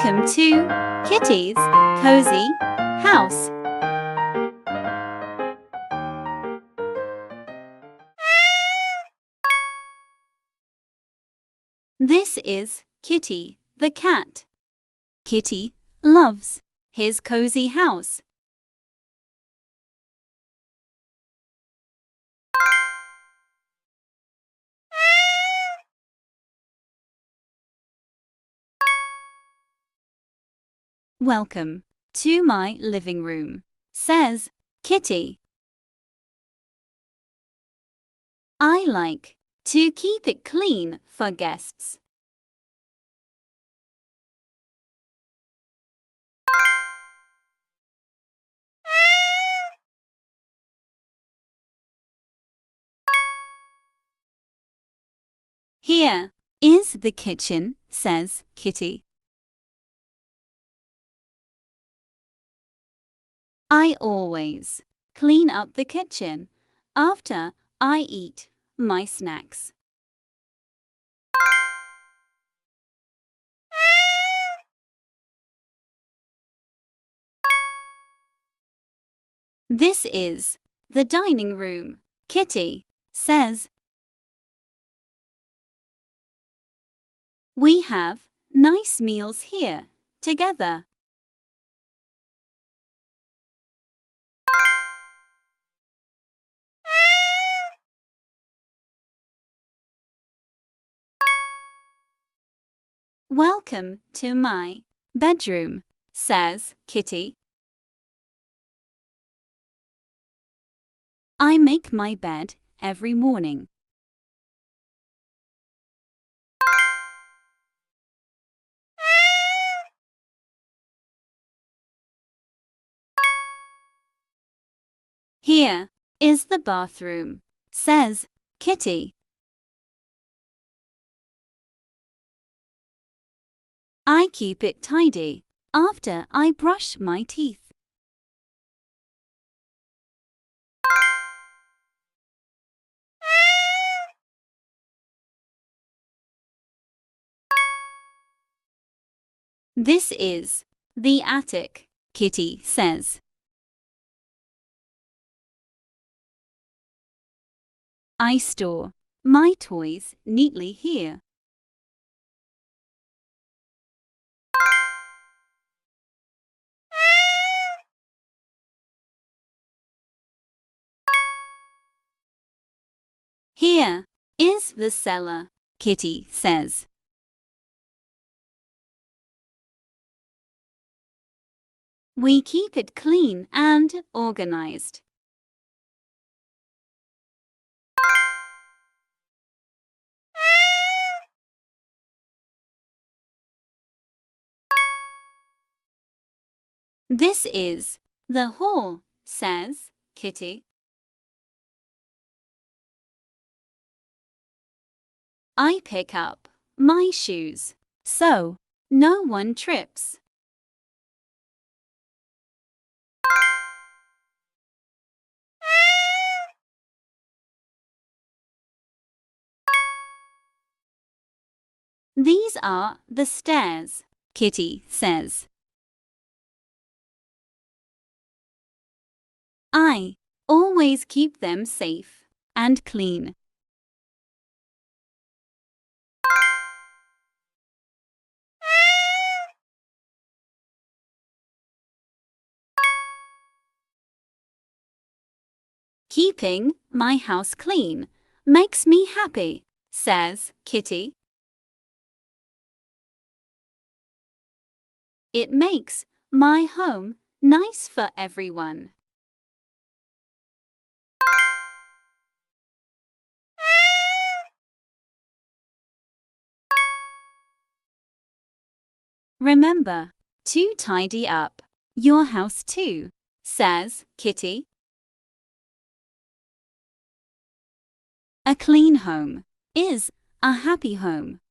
Welcome to Kitty's Cozy House. This is Kitty the cat. Kitty loves his cozy house. Welcome to my living room, says Kitty. I like to keep it clean for guests. Here is the kitchen, says Kitty. I always clean up the kitchen after I eat my snacks. This is the dining room, Kitty says. We have nice meals here together. Welcome to my bedroom, says Kitty. I make my bed every morning. Here is the bathroom, says Kitty. I keep it tidy after I brush my teeth. This is the attic, Kitty says. I store my toys neatly here. Here is the cellar, Kitty says. We keep it clean and organized. This is the hall, says Kitty. I pick up my shoes so no one trips. These are the stairs, Kitty says. I always keep them safe and clean. Keeping my house clean makes me happy, says Kitty. It makes my home nice for everyone. Remember to tidy up your house too, says Kitty. A clean home is a happy home.